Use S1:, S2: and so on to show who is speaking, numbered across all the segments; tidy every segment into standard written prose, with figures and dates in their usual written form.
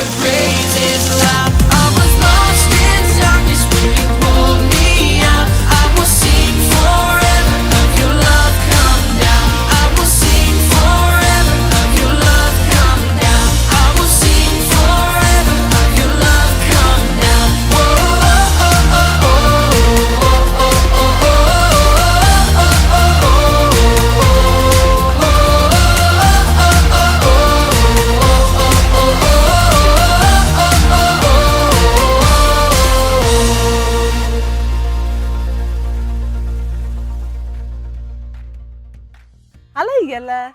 S1: your praises loud. I was lost in darkness when you pulled me out. I will sing forever of your love come down. I will sing forever of your love come down. I will sing forever of your love come down. Oh, oh, oh, oh, oh, oh, oh, oh,
S2: Hallo julle,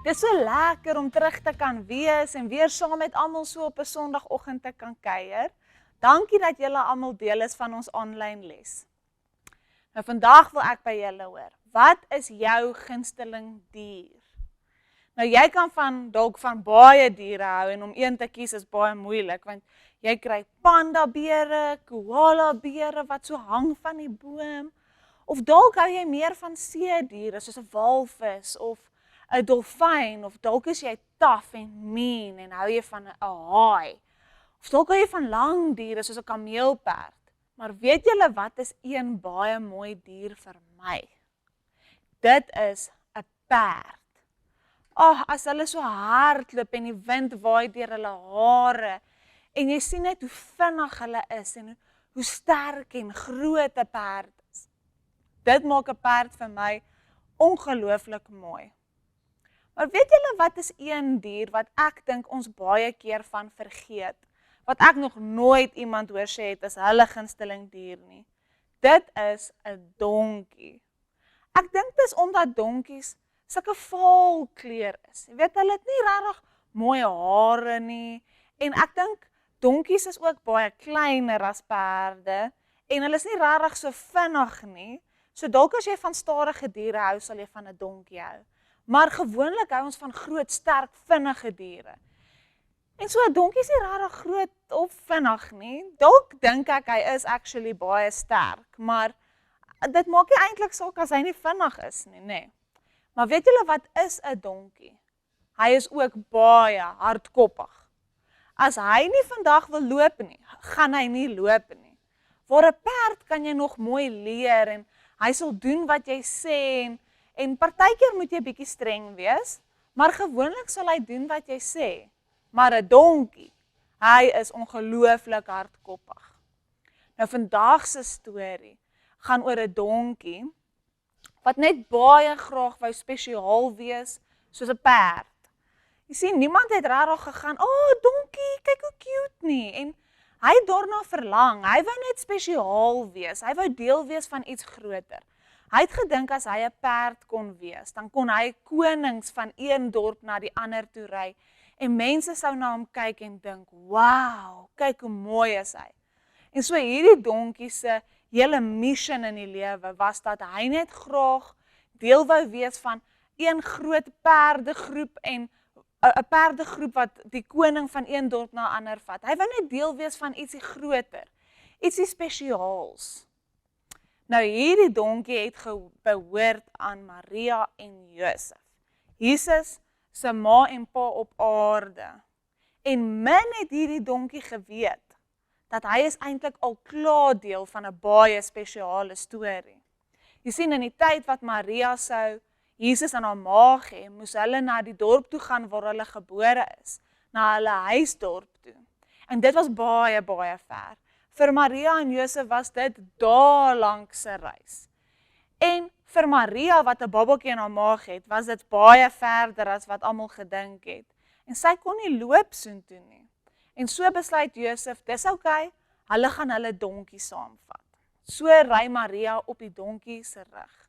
S2: dis so lekker om terug te kan wees en weer saam met almal so op 'n Sondagoggend te kan kuier. Dankie dat julle almal deel is van ons aanlyn les. Nou vandag wil ek by julle hoor, wat is jou gunsteling dier? Nou jy kan dalk van baie diere hou en om een te kies is baie moeilik, want jy kry pandabere, koalabere wat so hang van die boom. Of dalk hou jy meer van seediere soos 'n walvis of 'n dolfyn, of dalk is jy taaf en mean en hou jy van 'n haai. Of dalk hou jy van lang diere soos 'n kameelperd. Maar weet julle wat is een baie mooi dier vir my? Dit is 'n perd. As hulle so hardloop en die wind waai deur hulle hare en jy sien net hoe vinnig hulle is en hoe sterk en groot 'n perd is. Dit maak 'n perd vir my ongelooflik mooi. Maar weet julle wat is een dier wat ek dink ons baie keer van vergeet? Wat ek nog nooit iemand hoor sê het is hulle gunsteling dier nie. Dit is 'n donkie. Ek dink dis omdat donkies sulke vaal kleur is. Jy weet, hulle het nie regtig mooi hare nie. En ek dink donkies is ook baie kleiner as perde en hulle is nie regtig so vinnig nie. So dalk as jy van stadige diere hou, sal jy van 'n donkie hou. Maar gewoonlik hou ons van groot, sterk, vinnige diere. En so 'n donkie is nie regtig groot of vinnig nie. Dalk dink ek hy is actually baie sterk, maar dit maak nie eintlik saak as hy nie vinnig is nie, nê. Maar weet julle wat is 'n donkie? Hy is ook baie hardkoppig. As hy nie vandag wil loop nie, gaan hy nie loop nie. Waar 'n perd kan jy nog mooi leer en hy sal doen wat jy sê en partykeer moet jy bietjie streng wees, maar gewoonlik sal hy doen wat jy sê. Maar 'n donkie, hy is ongelooflik hardkoppig. Nou vandag se storie gaan oor 'n donkie wat net baie graag wou spesiaal wees soos 'n perd. Jy sien, niemand het regtig gegaan, donkie, kyk hoe cute nie. En hy het daarna verlang, hy wou net spesiaal wees, hy wou deel wees van iets groter. Hy het gedink as hy 'n perd kon wees, dan kon hy konings van een dorp na die ander toe ry, en mense sou na hom kyk en dink, wow, kyk hoe mooi is hy. En so hierdie donkie se hele mission in die lewe was dat hy net graag deel wou wees van een groot perdegroep en 'n perdegroep wat die koning van een dorp na 'n ander vat. Hy wou net deel wees van ietsie groter, ietsie spesiaals. Nou hierdie donkie het behoort aan Maria en Josef, Jesus se ma en pa op aarde. En min het hierdie donkie geweet dat hy is eintlik al klaar deel van 'n baie spesiale storie. Jy sien, in die tyd wat Maria sou Jesus aan haar maag hê, moes hulle na die dorp toe gaan waar hulle gebore is, na hulle huisdorp toe. En dit was baie, baie ver. Vir Maria en Josef was dit dae lank se reis. En vir Maria wat 'n babatjie in haar maag het, was dit baie verder as wat almal gedink het. En sy kon nie loop soontoe nie. En so besluit Josef, dis oukei, hulle gaan hulle donkie saamvat. So ry Maria op die donkie se rug.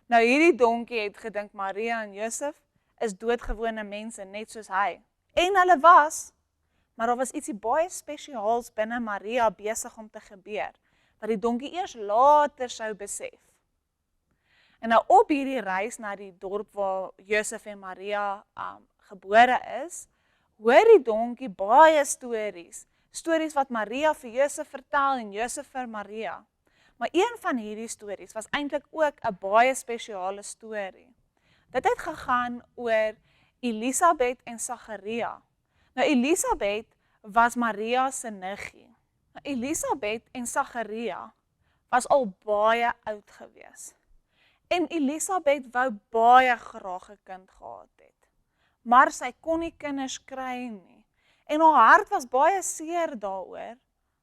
S2: Nou hierdie donkie het gedink Maria en Josef is doodgewone mense net soos hy. En hulle was, maar daar was ietsie baie spesiaals binne Maria besig om te gebeur, wat die donkie eers later sou besef. En nou op hierdie reis na die dorp waar Josef en Maria gebore is, hoor die donkie baie stories. Stories wat Maria vir Josef vertel en Josef vir Maria. Maar een van hierdie stories was eintlik ook 'n baie spesiale storie. Dit het gegaan oor Elisabeth en Sagaria. Nou Elisabeth was Maria se niggie. Elisabeth en Sagaria was al baie oud gewees. En Elisabeth wou baie graag 'n kind gehad het. Maar sy kon nie kinders kry nie. En haar hart was baie seer daaroor,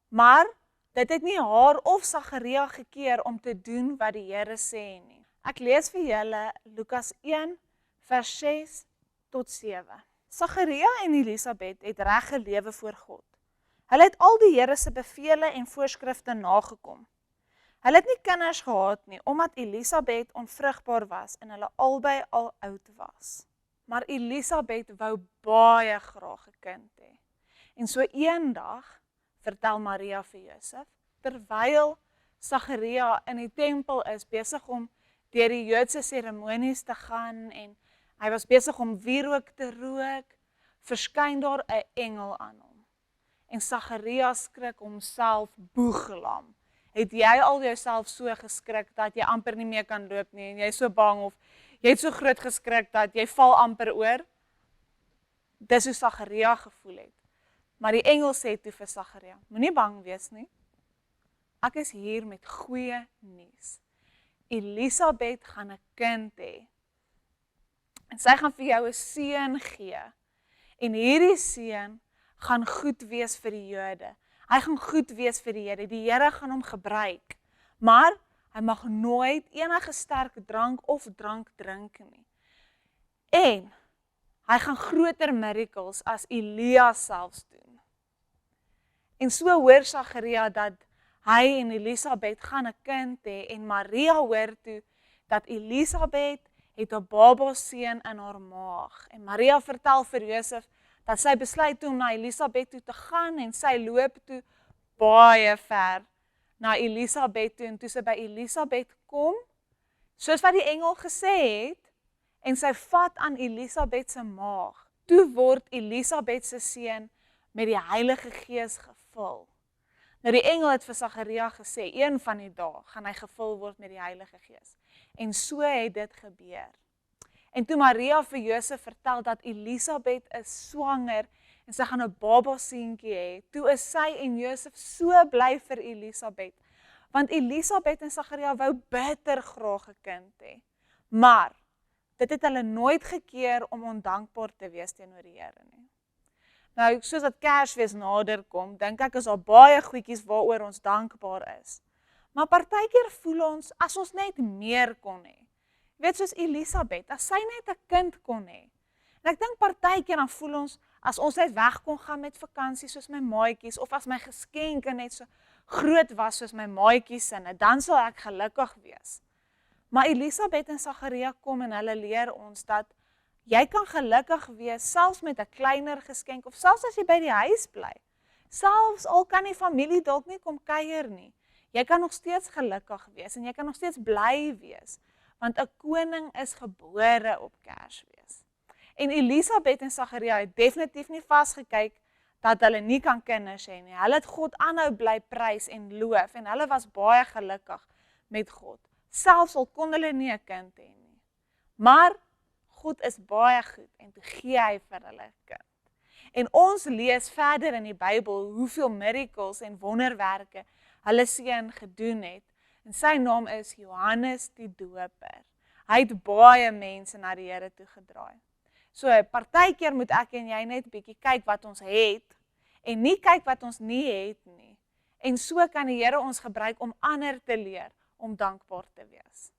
S2: maar dit het nie haar of Sagaria gekeer om te doen wat die Here sê nie. Ek lees vir julle Lukas 1 vers 6 tot 7. Sagaria en Elisabeth het reg gelewe voor God. Hulle het al die Here se bevele en voorskrifte nagekom. Hulle het nie kinders gehad nie, omdat Elisabeth onvrugbaar was en hulle albei al oud was. Maar Elisabeth wou baie graag 'n kind hê. En so eendag vertel Maria vir Josef, terwyl Sagaria in die tempel is besig om deur die Joodse seremonies te gaan en hy was besig om wierook te rook, verskyn daar 'n engel aan hom. En Sagaria skrik homself boeglam. Het jy al jouself so geskrik dat jy amper nie meer kan loop nie en jy is so bang of jy het so groot geskrik dat jy val amper oor? Dis hoe Sagaria gevoel het. Maar die engel sê toe vir Sagaria, moenie bang wees nie. Ek is hier met goeie nuus. Elisabeth gaan 'n kind hê. En sy gaan vir jou 'n seun gee. En hierdie seun gaan goed wees vir die Jode. Hy gaan goed wees vir die Here. Die Here gaan hom gebruik. Maar hy mag nooit enige sterk drank of drank drink nie. En hy gaan groter miracles as Elia selfs doen. En so hoor Sagaria dat hy en Elisabeth gaan 'n kind hê en Maria hoor toe dat Elisabeth het 'n baba seun in haar maag. En Maria vertel vir Josef dat sy besluit toe om na Elisabeth toe te gaan en sy loop toe baie ver na Elisabeth toe en toe sy by Elisabeth kom, soos wat die engel gesê het, en sy vat aan Elisabeth se maag. Toe word Elisabeth se seun met die Heilige Gees gevul. Nou die engel het vir Sagaria gesê, een van die dae gaan hy gevul word met die Heilige Gees. En so het dit gebeur. En toe Maria vir Josef vertel dat Elisabeth is swanger en sy gaan 'n baba seentjie hê, toe is sy en Josef so bly vir Elisabeth, want Elisabeth en Sagaria wou bitter graag 'n kind hê. Maar dit het hulle nooit gekeer om ondankbaar te wees teenoor die Here nie. Nou, soos dat Kersfees nader kom, dink ek is daar baie goedjies waaroor ons dankbaar is. Maar partykeer voel ons as ons net meer kon hê. Jy weet, soos Elisabeth, as sy net 'n kind kon hê. En ek dink partykeer dan voel ons as ons net weg kon gaan met vakansie soos my maatjies of as my geskenke net so groot was soos my maatjies se, dan sal ek gelukkig wees. Maar Elisabeth en Sagaria kom en hulle leer ons dat jy kan gelukkig wees selfs met 'n kleiner geskenk of selfs as jy by die huis bly. Selfs al kan die familie dalk nie kom kuier nie. Jy kan nog steeds gelukkig wees en jy kan nog steeds bly wees, want 'n koning is gebore op Kersfees. En Elisabeth en Sagaria het definitief nie vasgekyk dat hulle nie kan kinders hê nie. Hulle het God aanhou bly prys en loof en hulle was baie gelukkig met God. Selfs al kon hulle nie 'n kind hê nie. Maar God is baie goed en toe gee hy vir hulle 'n kind. En ons lees verder in die Bybel hoeveel miracles en wonderwerke hulle seun gedoen het. En sy naam is Johannes die Doper. Hy het baie mense na die Here toe gedraai. So partykeer moet ek en jy net bietjie kyk wat ons het en nie kyk wat ons nie het nie. En so kan die Here ons gebruik om ander te leer om dankbaar te wees.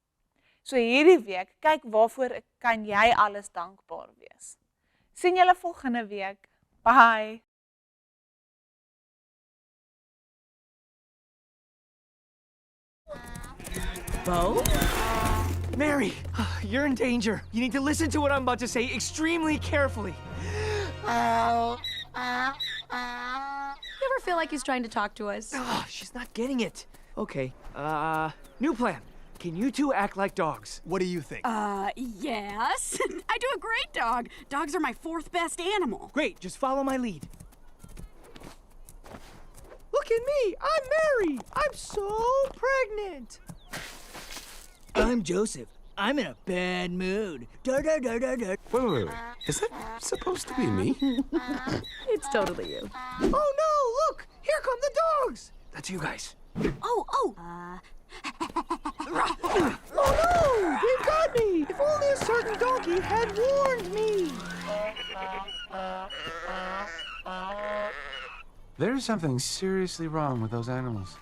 S2: So hierdie week, kyk waarvoor kan jy alles dankbaar wees. Sien julle volgende week. Bye.
S3: Bo?
S4: Mary, you're in danger. You need to listen to what I'm about to say extremely carefully.
S3: You ever feel like he's trying to talk to us?
S4: Oh, she's not getting it. Okay, new plan. Can you two act like dogs?
S5: What do you think?
S6: Yes. I do a great dog. Dogs are my fourth best animal.
S4: Great, just follow my lead. Look at me, I'm Mary. I'm so pregnant.
S7: I'm Joseph.
S5: I'm in a bad mood. Da da da da da.
S7: Wait. Is that supposed to be me?
S3: It's totally you.
S4: Oh no, look! Here come the dogs! That's you guys.
S6: Oh,
S4: Oh no! They've got me! If only a certain donkey had warned me!
S7: There's something seriously wrong with those animals.